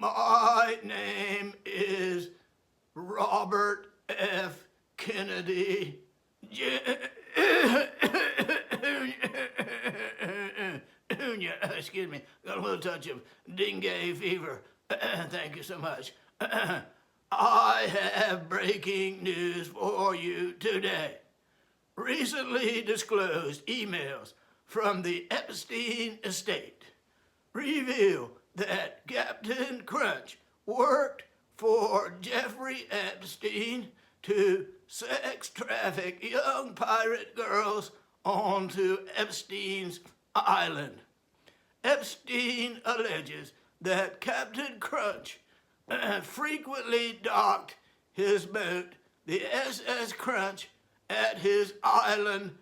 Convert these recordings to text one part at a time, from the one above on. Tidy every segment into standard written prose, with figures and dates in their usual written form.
My name is Robert F. Kennedy. Excuse me, got a little touch of dengue fever. Thank you so much. I have breaking news for you today. Recently disclosed emails from the Epstein estate reveal that Captain Krunch worked for Jeffrey Epstein to sex traffic young pirate girls onto Epstein's Island. Epstein alleges that Captain Krunch frequently docked his boat, the SS Krunch, at his island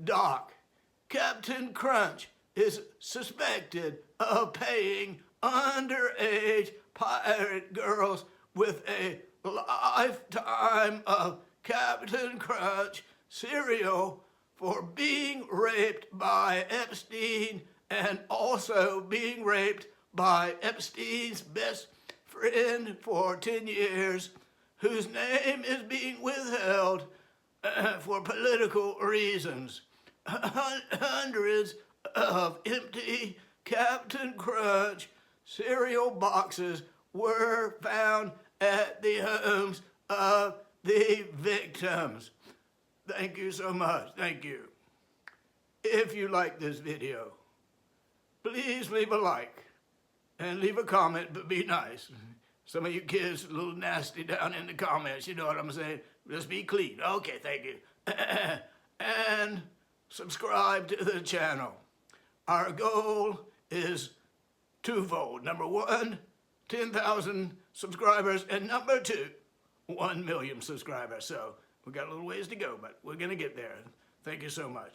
dock. Captain Krunch is suspected of paying underage pirate girls with a lifetime of Captain Krunch cereal for being raped by Epstein and also being raped by Epstein's best friend for 10 years, whose name is being withheld for political reasons. Hundreds of empty Captain Krunch cereal boxes were found at the homes of the victims. Thank you so much. Thank you. If you like this video, please leave a like and leave a comment, but be nice. Some of you kids are a little nasty down in the comments, you know what I'm saying? Just be clean. Okay, thank you. And subscribe to the channel. Our goal is twofold. Number one, 10,000 subscribers, and number two, 1 million subscribers. So we got a little ways to go, but we're gonna get there. Thank you so much.